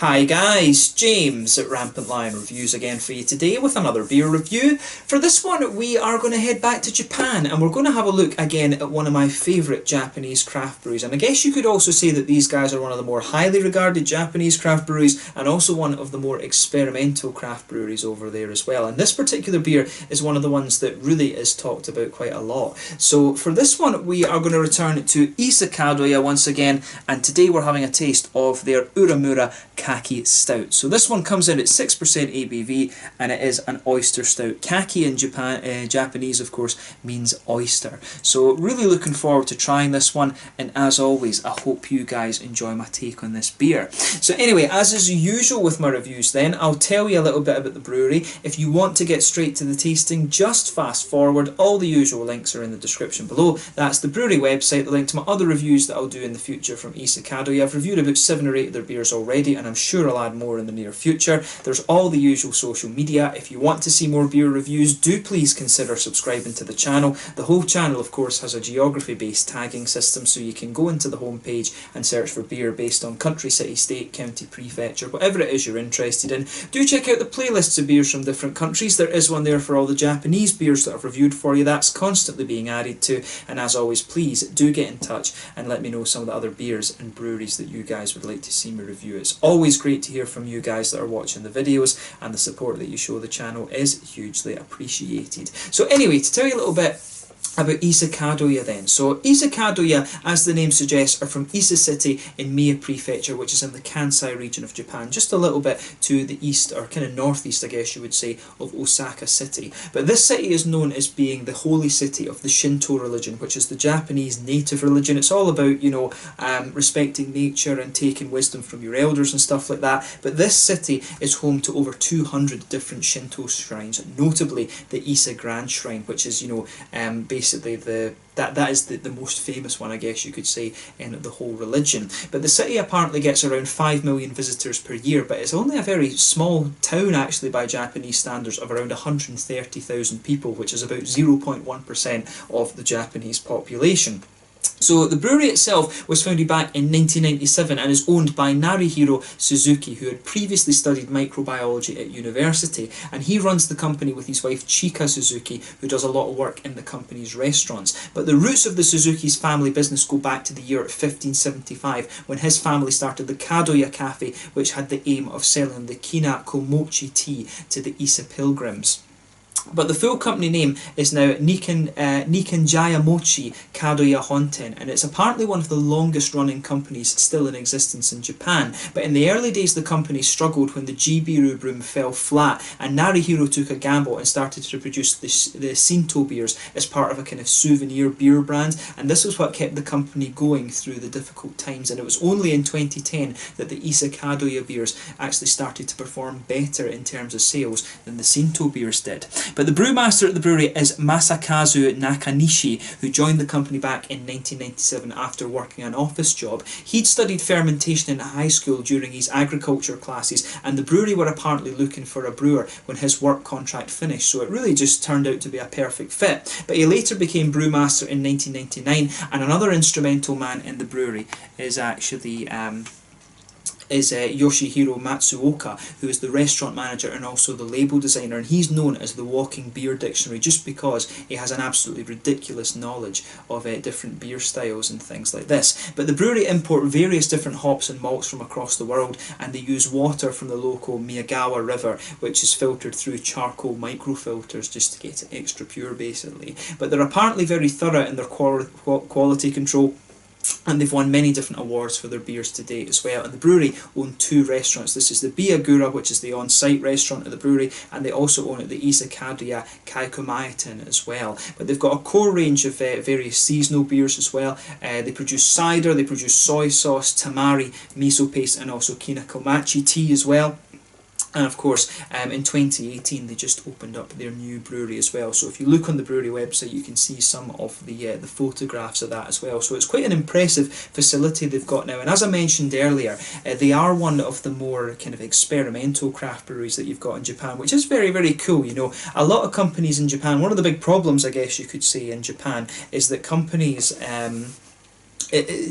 Hi guys, James at Rampant Lion Reviews again for you today with another beer review. For this one we are going to head back to Japan and we're going to have a look again at one of my favourite Japanese craft breweries, and I guess you could also say that these guys are one of the more highly regarded Japanese craft breweries and also one of the more experimental craft breweries over there as well. And this particular beer is one of the ones that really is talked about quite a lot. So for this one we are going to return to Ise Kadoya once again, and today we're having a taste of their Uramura Kaki Stout. So this one comes in at 6% ABV and it is an oyster stout. Kaki in Japanese of course means oyster. So really looking forward to trying this one, and as always I hope you guys enjoy my take on this beer. So anyway, as is usual with my reviews then, I'll tell you a little bit about the brewery. If you want to get straight to the tasting, just fast forward. All the usual links are in the description below. That's the brewery website, the link to my other reviews that I'll do in the future from Ise Kadoya. I've reviewed about 7 or 8 of their beers already, and I'm sure I'll add more in the near future. There's all the usual social media. If you want to see more beer reviews, do please consider subscribing to the channel. The whole channel of course has a geography based tagging system, so you can go into the home page and search for beer based on country, city, state, county, prefecture, whatever it is you're interested in. Do check out the playlists of beers from different countries. There is one there for all the Japanese beers that I've reviewed for you. That's constantly being added to, and as always please do get in touch and let me know some of the other beers and breweries that you guys would like to see me review. It's always great to hear from you guys that are watching the videos, and the support that you show the channel is hugely appreciated. So anyway, to tell you a little bit about Ise Kadoya then. So Ise Kadoya, as the name suggests, are from Ise City in Mie Prefecture, which is in the Kansai region of Japan, just a little bit to the east, or kind of northeast I guess you would say, of Osaka City. But this city is known as being the holy city of the Shinto religion, which is the Japanese native religion. It's all about, you know, respecting nature and taking wisdom from your elders and stuff like that. But this city is home to over 200 different Shinto shrines, notably the Ise Grand Shrine, which is, you know, basically that is the most famous one, I guess you could say, in the whole religion. But the city apparently gets around 5 million visitors per year, but it's only a very small town actually by Japanese standards of around 130,000 people, which is about 0.1% of the Japanese population. So the brewery itself was founded back in 1997 and is owned by Narihiro Suzuki, who had previously studied microbiology at university, and he runs the company with his wife Chika Suzuki, who does a lot of work in the company's restaurants. But the roots of the Suzuki's family business go back to the year 1575, when his family started the Kadoya Cafe, which had the aim of selling the Kina Komochi tea to the Ise pilgrims. But the full company name is now Nikan Mochi Kadoya Honten, and it's apparently one of the longest running companies still in existence in Japan. But in the early days the company struggled when the Jibiru boom fell flat, and Narihiro took a gamble and started to produce the Shinto beers as part of a kind of souvenir beer brand, and this was what kept the company going through the difficult times. And it was only in 2010 that the Ise Kadoya beers actually started to perform better in terms of sales than the Shinto beers did. But the brewmaster at the brewery is Masakazu Nakanishi, who joined the company back in 1997 after working an office job. He'd studied fermentation in high school during his agriculture classes, and the brewery were apparently looking for a brewer when his work contract finished, so it really just turned out to be a perfect fit. But he later became brewmaster in 1999, and another instrumental man in the brewery is actually Yoshihiro Matsuoka, who is the restaurant manager and also the label designer, and he's known as the walking beer dictionary just because he has an absolutely ridiculous knowledge of different beer styles and things like this. But the brewery import various different hops and malts from across the world, and they use water from the local Miyagawa River, which is filtered through charcoal microfilters just to get it extra pure basically. But they're apparently very thorough in their quality control, and they've won many different awards for their beers to date as well. And the brewery own 2 restaurants. This is the Biyagura, which is the on-site restaurant at the brewery, and they also own the Ise Kadoya Kaikumaiten as well. But they've got a core range of various seasonal beers as well. They produce cider, they produce soy sauce, tamari, miso paste, and also kinakomachi tea as well. And of course, in 2018 they just opened up their new brewery as well. So if you look on the brewery website, you can see some of the photographs of that as well. So it's quite an impressive facility they've got now. And as I mentioned earlier, they are one of the more kind of experimental craft breweries that you've got in Japan, which is very, very cool. You know, a lot of companies in Japan, one of the big problems I guess you could say in Japan is that companies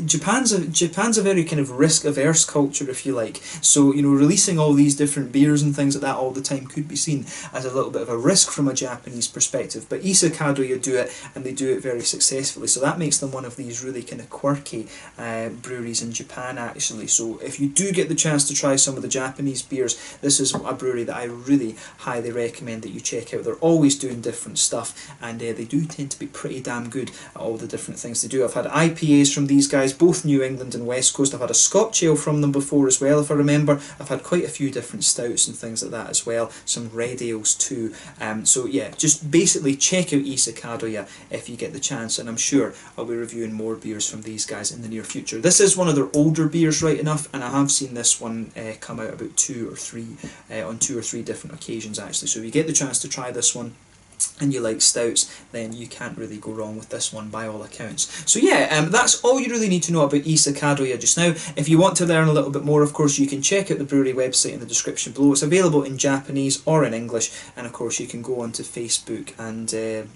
Japan's a very kind of risk-averse culture, if you like. So, you know, releasing all these different beers and things like that all the time could be seen as a little bit of a risk from a Japanese perspective. But Ise Kadoya do it, and they do it very successfully. So that makes them one of these really kind of quirky breweries in Japan, actually. So if you do get the chance to try some of the Japanese beers, this is a brewery that I really highly recommend that you check out. They're always doing different stuff, and they do tend to be pretty damn good at all the different things they do. I've had IPAs from these guys, both New England and West Coast. I've had a Scotch ale from them before as well, if I remember. I've had quite a few different stouts and things like that as well, some red ales too. So yeah, just basically check out Ise Kadoya if you get the chance, and I'm sure I'll be reviewing more beers from these guys in the near future. This is one of their older beers, right enough, and I have seen this one come out about on two or three different occasions actually. So if you get the chance to try this one and you like stouts, then you can't really go wrong with this one by all accounts. So yeah, that's all you really need to know about Ise Kadoya just now. If you want to learn a little bit more, of course, you can check out the brewery website in the description below. It's available in Japanese or in English, and of course you can go onto Facebook and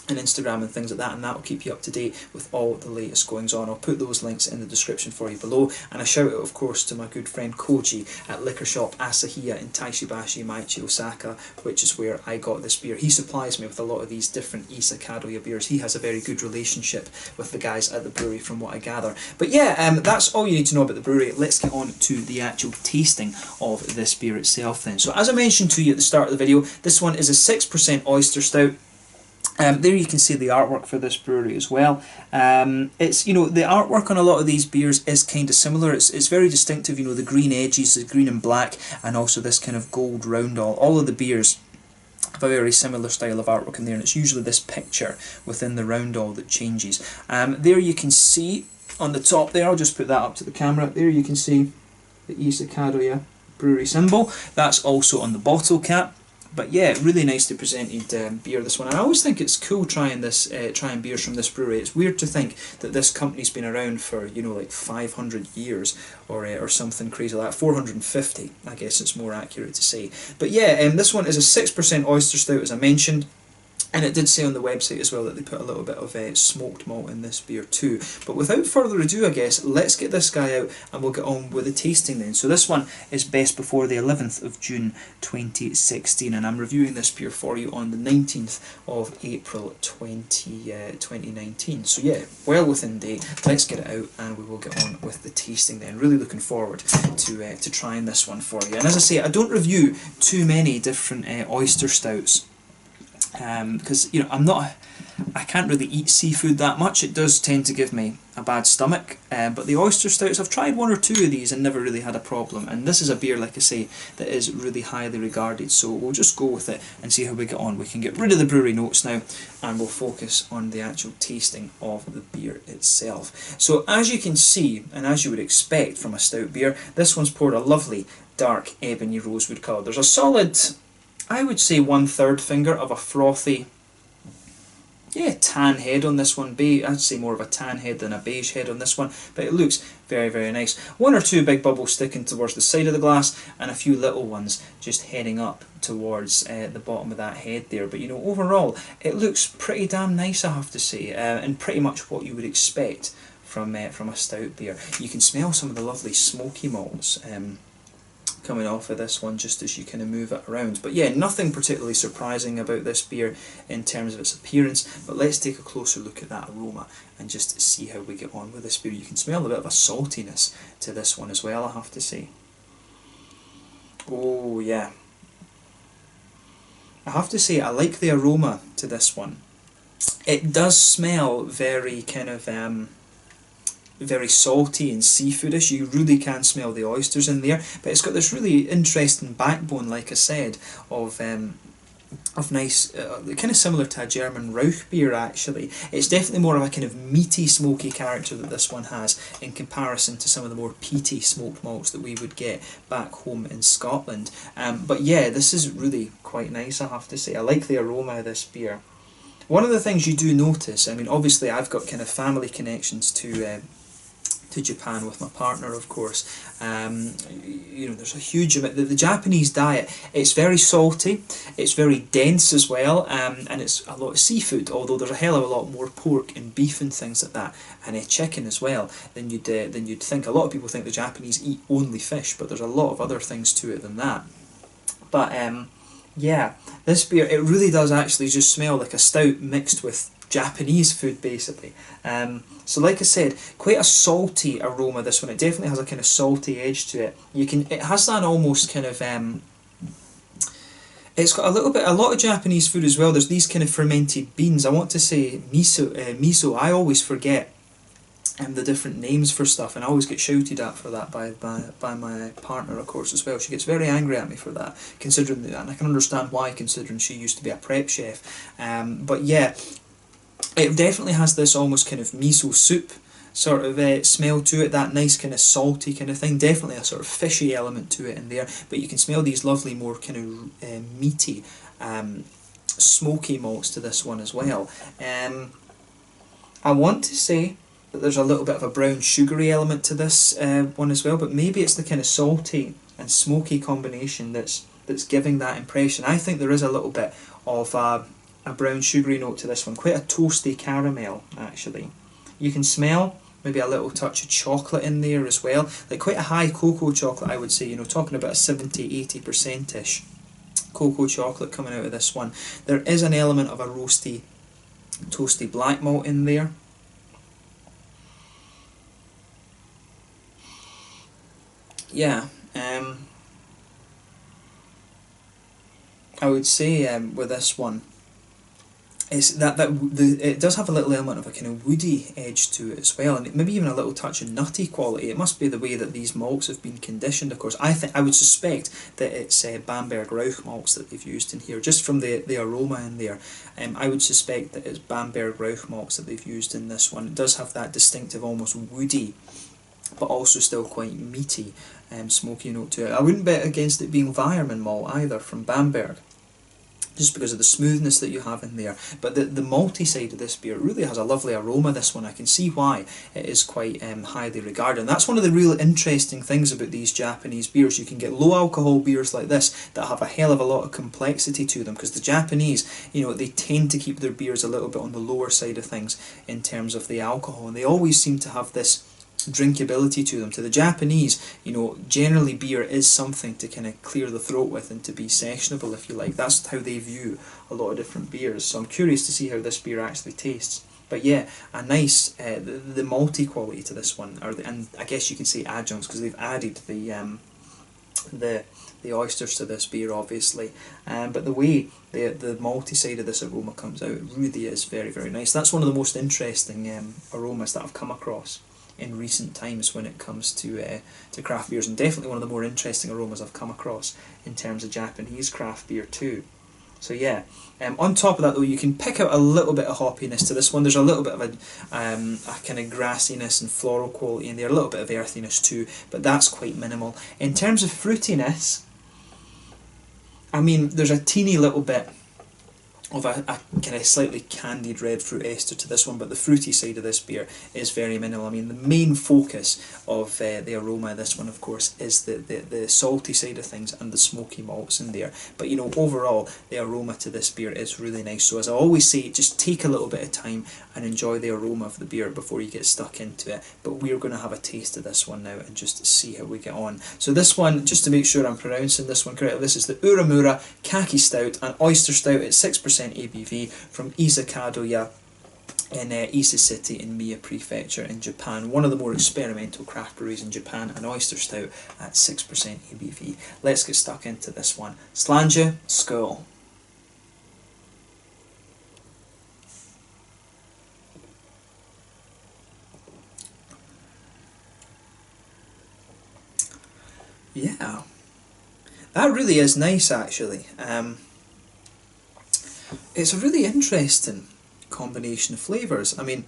Instagram and things like that, and that will keep you up to date with all the latest goings on. I'll put those links in the description for you below, and a shout out of course to my good friend Koji at Liquor Shop Asahiya in Taishibashi, Maichi, Osaka, which is where I got this beer. He supplies me with a lot of these different Ise Kadoya beers. He has a very good relationship with the guys at the brewery from what I gather. But yeah, that's all you need to know about the brewery. Let's get on to the actual tasting of this beer itself then. So as I mentioned to you at the start of the video, this one is a 6% oyster stout. There you can see the artwork for this brewery as well. It's, you know, the artwork on a lot of these beers is kind of similar. It's very distinctive, you know, the green edges, the green and black, and also this kind of gold roundel. All of the beers have a very similar style of artwork in there, and it's usually this picture within the roundel that changes. There you can see on the top there, I'll just put that up to the camera, there you can see the Ise Kadoya brewery symbol. That's also on the bottle cap. But yeah, really nicely presented beer, this one. And I always think it's cool trying beers from this brewery. It's weird to think that this company's been around for, you know, like 500 years or something crazy like that. 450, I guess it's more accurate to say. But yeah, this one is a 6% oyster stout, as I mentioned. And it did say on the website as well that they put a little bit of smoked malt in this beer too. But without further ado, I guess, let's get this guy out and we'll get on with the tasting then. So this one is best before the 11th of June 2016, and I'm reviewing this beer for you on the 19th of April 2019. So yeah, well within date. Let's get it out and we will get on with the tasting then. Really looking forward to trying this one for you. And as I say, I don't review too many different oyster stouts, because, you know, I can't really eat seafood that much. It does tend to give me a bad stomach, but the oyster stouts, I've tried one or two of these and never really had a problem, and this is a beer, like I say, that is really highly regarded, so we'll just go with it and see how we get on. We can get rid of the brewery notes now and we'll focus on the actual tasting of the beer itself. So as you can see, and as you would expect from a stout beer, this one's poured a lovely dark ebony rosewood colour. There's a solid, I would say, 1/3 finger of a frothy, tan head on this one. I'd say more of a tan head than a beige head on this one, but it looks very, very nice. One or two big bubbles sticking towards the side of the glass, and a few little ones just heading up towards the bottom of that head there. But, you know, overall, it looks pretty damn nice, I have to say, and pretty much what you would expect from a stout beer. You can smell some of the lovely smoky malts coming off of this one just as you kind of move it around. But yeah, nothing particularly surprising about this beer in terms of its appearance, but let's take a closer look at that aroma and just see how we get on with this beer. You can smell a bit of a saltiness to this one as well, I have to say. Oh yeah, I have to say I like the aroma to this one. It does smell very kind of very salty and seafoodish. You really can smell the oysters in there, but it's got this really interesting backbone, like I said, of nice, kind of similar to a German Rauch beer actually. It's definitely more of a kind of meaty, smoky character that this one has in comparison to some of the more peaty smoked malts that we would get back home in Scotland. But yeah, this is really quite nice, I have to say. I like the aroma of this beer. One of the things you do notice, I mean, obviously I've got kind of family connections to to Japan with my partner, of course. You know, there's a huge amount. The Japanese diet, it's very salty, it's very dense as well, and it's a lot of seafood, although there's a hell of a lot more pork and beef and things like that, and chicken as well, than you'd think. A lot of people think the Japanese eat only fish, but there's a lot of other things to it than that. But yeah, this beer, it really does actually just smell like a stout mixed with Japanese food, basically. So like I said, quite a salty aroma, this one. It definitely has a kind of salty edge to it. It has that almost kind of it's got a lot of Japanese food as well. There's these kind of fermented beans. I want to say miso. I always forget the different names for stuff, and I always get shouted at for that by my partner, of course, as well. She gets very angry at me for that, considering that, and I can understand why, considering she used to be a prep chef. But yeah, it definitely has this almost kind of miso soup sort of smell to it, that nice kind of salty kind of thing. Definitely a sort of fishy element to it in there, but you can smell these lovely, more kind of meaty, smoky malts to this one as well. I want to say that there's a little bit of a brown sugary element to this one as well, but maybe it's the kind of salty and smoky combination that's giving that impression. I think there is a little bit of a brown sugary note to this one, quite a toasty caramel actually. You can smell maybe a little touch of chocolate in there as well, like quite a high cocoa chocolate, I would say, you know, talking about a 70-80%-ish cocoa chocolate coming out of this one. There is an element of a roasty, toasty black malt in there. Yeah, I would say with this one, it's it does have a little element of a kind of woody edge to it as well, and maybe even a little touch of nutty quality. It must be the way that these malts have been conditioned, of course. I would suspect that it's Bamberg Rauch malts that they've used in here, just from the aroma in there. I would suspect that it's Bamberg Rauch malts that they've used in this one. It does have that distinctive, almost woody, but also still quite meaty, smoky note to it. I wouldn't bet against it being Weyermann malt either, from Bamberg, just because of the smoothness that you have in there. But the malty side of this beer really has a lovely aroma, this one. I can see why it is quite highly regarded. And that's one of the real interesting things about these Japanese beers. You can get low alcohol beers like this that have a hell of a lot of complexity to them, because the Japanese, you know, they tend to keep their beers a little bit on the lower side of things in terms of the alcohol, and they always seem to have this drinkability to them. To the Japanese, you know, generally beer is something to kind of clear the throat with and to be sessionable, if you like. That's how they view a lot of different beers. So I'm curious to see how this beer actually tastes. But yeah, a nice the malty quality to this one, and I guess you can say adjuncts, because they've added the oysters to this beer, obviously. But the way the malty side of this aroma comes out, it really is very, very nice. That's one of the most interesting aromas that I've come across in recent times when it comes to craft beers, and definitely one of the more interesting aromas I've come across in terms of Japanese craft beer too. So yeah, on top of that though, you can pick out a little bit of hoppiness to this one. There's a little bit of a kind of grassiness and floral quality in there, a little bit of earthiness too, but that's quite minimal. In terms of fruitiness, I mean, there's a teeny little bit of a kind of slightly candied red fruit ester to this one, but the fruity side of this beer is very minimal. I mean, the main focus of the aroma of this one, of course, is the salty side of things and the smoky malts in there. But you know, overall, the aroma to this beer is really nice. So as I always say, just take a little bit of time and enjoy the aroma of the beer before you get stuck into it. But we're going to have a taste of this one now and just see how we get on. So this one, just to make sure I'm pronouncing this one correctly, this is the Uramura Kaki Stout, an oyster stout at 6% ABV from Ise Kadoya in Ise City in Mie Prefecture in Japan. One of the more experimental craft breweries in Japan, an oyster stout at 6% ABV. Let's get stuck into this one. Slàinte, skål. Yeah, that really is nice actually. It's a really interesting combination of flavours. I mean,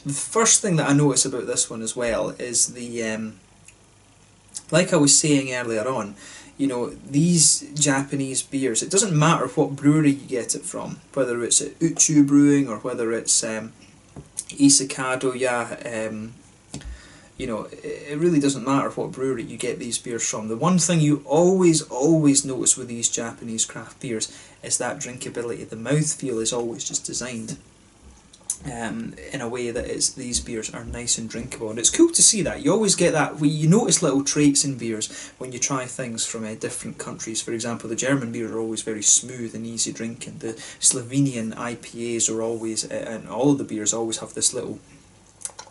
the first thing that I notice about this one as well is the, like I was saying earlier on, you know, these Japanese beers, it doesn't matter what brewery you get it from, whether it's at Uchu Brewing or whether it's Ise Kadoya you know, it really doesn't matter what brewery you get these beers from. The one thing you always notice with these Japanese craft beers is that drinkability. The mouthfeel is always just designed in a way that these beers are nice and drinkable, and it's cool to see that. You always get that, you notice little traits in beers when you try things from different countries. For example, the German beers are always very smooth and easy drinking. The Slovenian IPAs are always, and all of the beers always have this little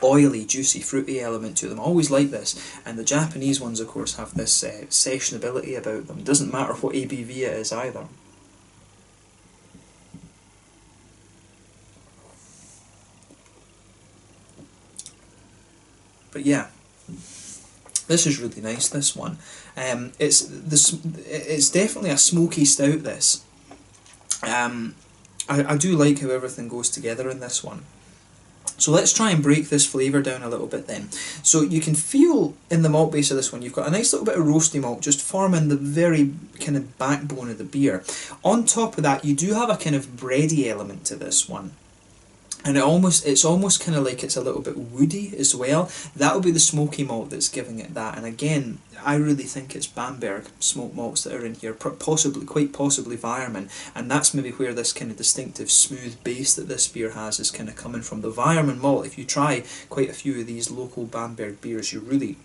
oily, juicy, fruity element to them. Always like this. And the Japanese ones, of course, have this sessionability about them. It doesn't matter what ABV it is either. But yeah, this is really nice, this one. It's definitely a smoky stout, this. I do like how everything goes together in this one. So let's try and break this flavour down a little bit then. So you can feel in the malt base of this one, you've got a nice little bit of roasty malt just forming the very kind of backbone of the beer. On top of that, you do have a kind of bready element to this one. And it's almost kind of like it's a little bit woody as well. That'll be the smoky malt that's giving it that. And again, I really think it's Bamberg smoked malts that are in here, quite possibly Weirmann. And that's maybe where this kind of distinctive smooth base that this beer has is kind of coming from. The Weirmann malt, if you try quite a few of these local Bamberg beers, you really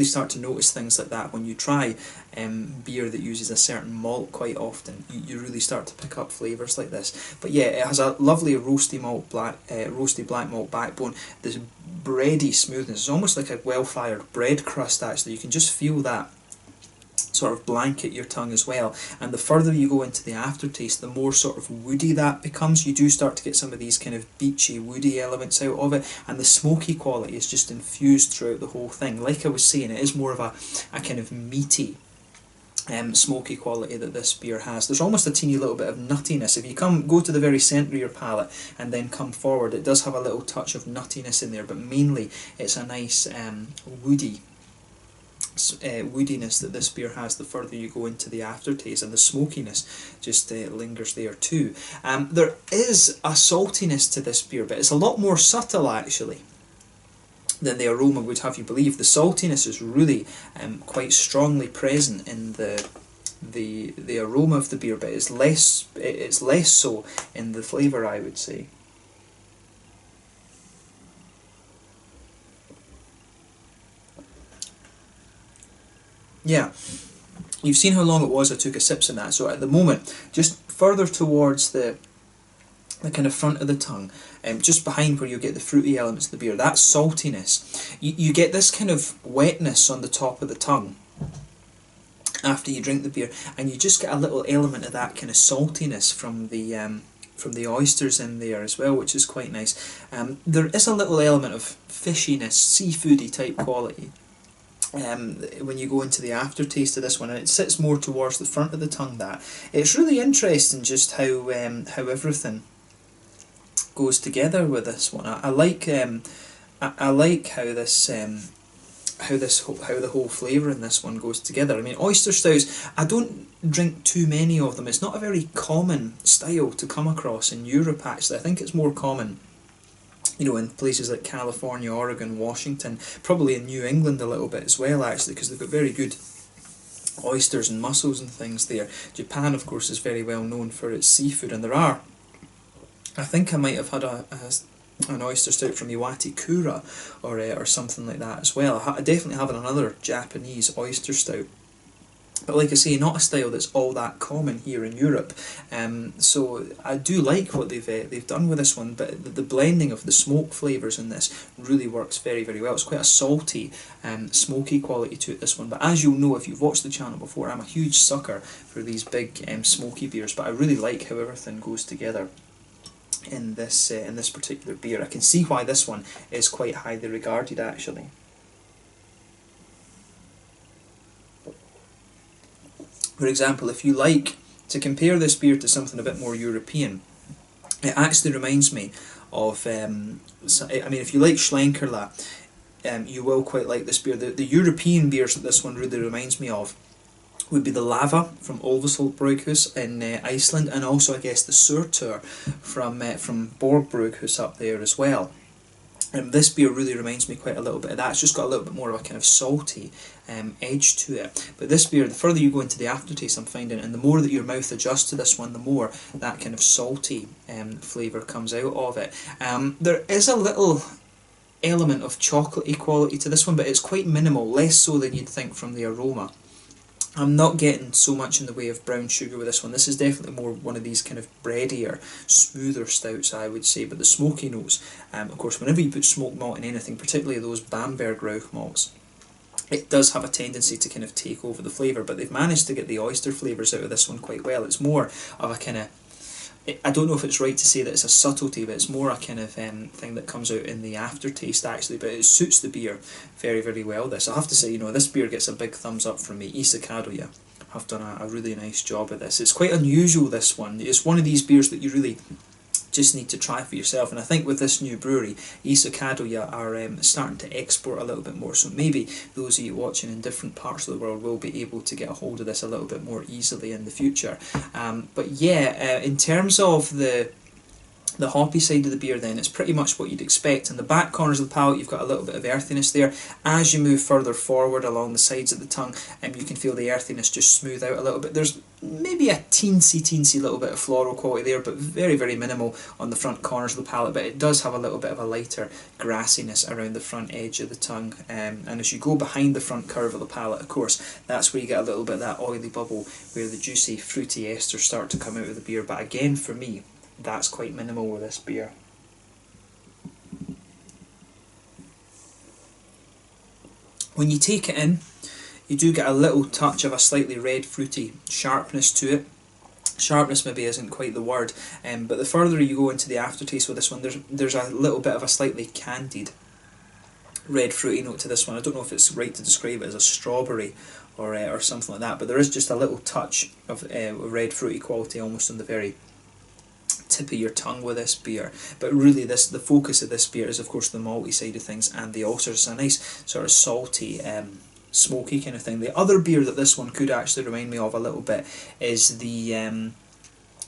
start to notice things like that. When you try beer that uses a certain malt quite often, you really start to pick up flavours like this. But yeah, it has a lovely roasty black malt backbone. This bready smoothness. It's almost like a well-fired bread crust actually. You can just feel that sort of blanket your tongue as well, and the further you go into the aftertaste, the more sort of woody that becomes. You do start to get some of these kind of beachy, woody elements out of it, and the smoky quality is just infused throughout the whole thing. Like I was saying, it is more of a kind of meaty smoky quality that this beer has. There's almost a teeny little bit of nuttiness. If you go to the very centre of your palate and then come forward, it does have a little touch of nuttiness in there, but mainly it's a nice woody woodiness that this beer has the further you go into the aftertaste, and the smokiness just lingers there too. There is a saltiness to this beer, but it's a lot more subtle actually than the aroma would have you believe. The saltiness is really quite strongly present in the aroma of the beer, but it's less so in the flavour, I would say. Yeah, you've seen how long it was I took a sips in that, so at the moment, just further towards the kind of front of the tongue, just behind where you get the fruity elements of the beer, that saltiness, you get this kind of wetness on the top of the tongue after you drink the beer, and you just get a little element of that kind of saltiness from the oysters in there as well, which is quite nice. There is a little element of fishiness, seafoody type quality when you go into the aftertaste of this one, and it sits more towards the front of the tongue. That it's really interesting just how everything goes together with this one. I like how the whole flavour in this one goes together. I mean, oyster stouts, I don't drink too many of them. It's not a very common style to come across in Europe actually. I think it's more common, you know, in places like California, Oregon, Washington, probably in New England a little bit as well actually, because they've got very good oysters and mussels and things there. Japan, of course, is very well known for its seafood, and I think I might have had an oyster stout from Iwate-kura or something like that as well. I definitely have another Japanese oyster stout. But like I say, not a style that's all that common here in Europe. So I do like what they've done with this one, but the blending of the smoke flavours in this really works very, very well. It's quite a salty, smoky quality to it, this one. But as you'll know if you've watched the channel before, I'm a huge sucker for these big smoky beers, but I really like how everything goes together in this particular beer. I can see why this one is quite highly regarded actually. For example, if you like to compare this beer to something a bit more European, it actually reminds me of, I mean, if you like Schlenkerla, you will quite like this beer. The European beers that this one really reminds me of would be the Lava from Olvesholt Brugghus in Iceland, and also I guess the Surtur from Borg Brugghus up there as well. This beer really reminds me quite a little bit of that. It's just got a little bit more of a kind of salty edge to it. But this beer, the further you go into the aftertaste, I'm finding, and the more that your mouth adjusts to this one, the more that kind of salty flavour comes out of it. There is a little element of chocolatey quality to this one, but it's quite minimal, less so than you'd think from the Aroma. I'm not getting so much in the way of brown sugar with this one. This is definitely more one of these kind of breadier, smoother stouts, I would say. But the smoky notes, of course, whenever you put smoked malt in anything, particularly those Bamberg Rauch malts, it does have a tendency to kind of take over the flavour. But they've managed to get the oyster flavours out of this one quite well. It's more of a kind of, I don't know if it's right to say that it's a subtlety, but it's more a kind of thing that comes out in the aftertaste actually, but it suits the beer very, very well. This, I have to say, this beer gets a big thumbs up from me. Ise Kadoya have done a really nice job of this. It's quite unusual, this one. It's one of these beers that you really just need to try for yourself, and I think with this new brewery, Ise Kadoya are starting to export a little bit more, so maybe those of you watching in different parts of the world will be able to get a hold of this a little bit more easily in the future. But yeah, in terms of the hoppy side of the beer, then it's pretty much what you'd expect. In the back corners of the palate, you've got a little bit of earthiness there. As you move further forward along the sides of the tongue, you can feel the earthiness just smooth out a little bit. There's maybe a teensy little bit of floral quality there, but very, very minimal on the front corners of the palate. But it does have a little bit of a lighter grassiness around the front edge of the tongue. And as you go behind the front curve of the palate, of course, that's where you get a little bit of that oily bubble where the juicy, fruity esters start to come out of the beer. But again, for me, that's quite minimal with this beer. When you take it in, you do get a little touch of a slightly red fruity sharpness to it. Sharpness maybe isn't quite the word, but the further you go into the aftertaste with this one, there's a little bit of a slightly candied red fruity note to this one. I don't know if it's right to describe it as a strawberry or something like that, but there is just a little touch of red fruity quality almost on the very tip of your tongue with this beer. But really the focus of this beer is of course the malty side of things, and the also it's a nice sort of salty smoky kind of thing. The other beer that this one could actually remind me of a little bit is the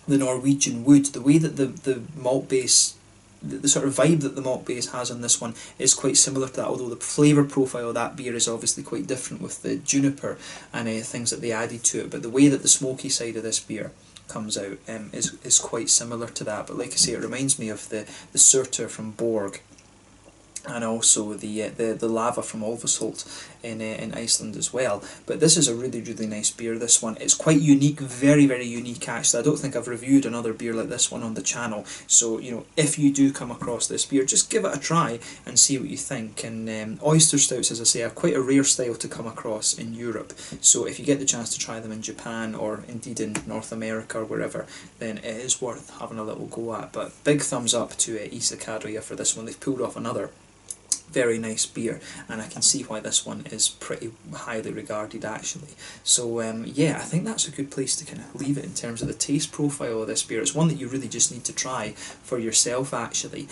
Norwegian Wood. The way that the malt base, the sort of vibe that the malt base has on this one is quite similar to that, although the flavour profile of that beer is obviously quite different with the juniper and things that they added to it. But the way that the smoky side of this beer comes out is quite similar to that. But like I say, it reminds me of the Surtur from Borg, and also the lava from Ulvesholt in Iceland as well. But this is a really, really nice beer, this one. It's quite unique, very, very unique actually. I don't think I've reviewed another beer like this one on the channel, so if you do come across this beer, just give it a try and see what you think. And oyster stouts, as I say, are quite a rare style to come across in Europe, so if you get the chance to try them in Japan or indeed in North America or wherever, then it is worth having a little go at. But big thumbs up to Ise Kadoya for this one. They've pulled off another very nice beer, and I can see why this one is pretty highly regarded actually. So yeah, I think that's a good place to kind of leave it in terms of the taste profile of this beer. It's one that you really just need to try for yourself actually.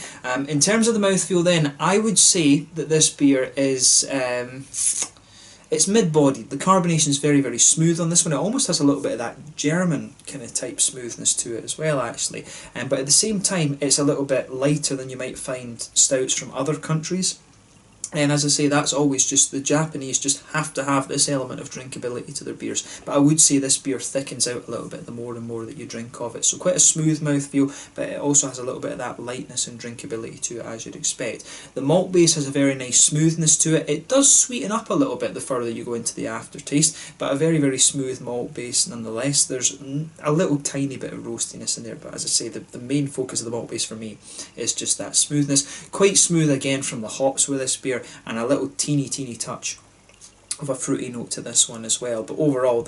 In terms of the mouthfeel then, I would say that this beer is it's mid-bodied. The carbonation is very, very smooth on this one. It almost has a little bit of that German kind of type smoothness to it as well actually, but at the same time it's a little bit lighter than you might find stouts from other countries. And as I say, that's always just, the Japanese just have to have this element of drinkability to their beers. But I would say this beer thickens out a little bit the more and more that you drink of it. So quite a smooth mouthfeel, but it also has a little bit of that lightness and drinkability to it, as you'd expect. The malt base has a very nice smoothness to it. It does sweeten up a little bit the further you go into the aftertaste, but a very, very smooth malt base nonetheless. There's a little tiny bit of roastiness in there, but as I say, the main focus of the malt base for me is just that smoothness. Quite smooth again from the hops with this beer, and a little teeny touch of a fruity note to this one as well. But overall,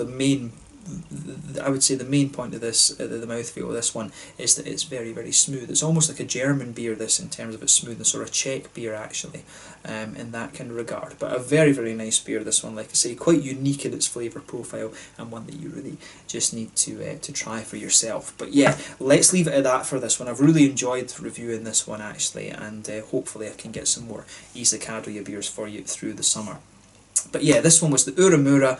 I would say the main point of this, the mouthfeel of this one, is that it's very, very smooth. It's almost like a German beer, this, in terms of its smoothness, or a Czech beer actually, in that kind of regard. But a very, very nice beer, this one, like I say, quite unique in its flavour profile, and one that you really just need to try for yourself. But yeah, let's leave it at that for this one. I've really enjoyed reviewing this one actually, and hopefully I can get some more Ise Kadoya beers for you through the summer. But yeah, this one was the Uramura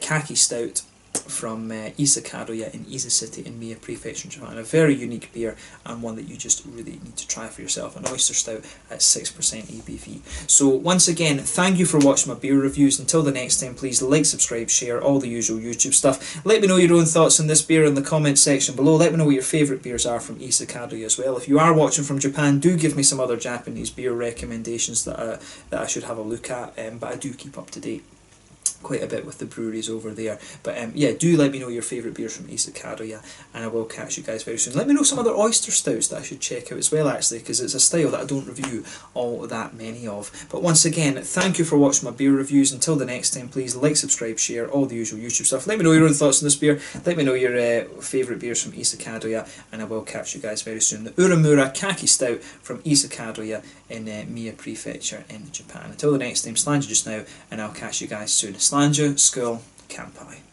Kaki Stout from Ise Kadoya in Ise City in Mie Prefecture in Japan. A very unique beer and one that you just really need to try for yourself. An oyster stout at 6% ABV. So once again, thank you for watching my beer reviews. Until the next time, please like, subscribe, share, all the usual YouTube stuff. Let me know your own thoughts on this beer in the comments section below. Let me know what your favourite beers are from Ise Kadoya as well. If you are watching from Japan, do give me some other Japanese beer recommendations that I should have a look at, but I do keep up to date quite a bit with the breweries over there. But yeah, do let me know your favourite beers from Ise Kadoya, and I will catch you guys very soon. Let me know some other oyster stouts that I should check out as well, actually, because it's a style that I don't review all that many of. But once again, thank you for watching my beer reviews. Until the next time, please like, subscribe, share, all the usual YouTube stuff. Let me know your own thoughts on this beer. Let me know your favourite beers from Ise Kadoya, and I will catch you guys very soon. The Uramura Kaki Stout from Ise Kadoya in Mie Prefecture in Japan. Until the next time, Slanja just now, and I'll catch you guys soon. Slanja, Skull, Kampai.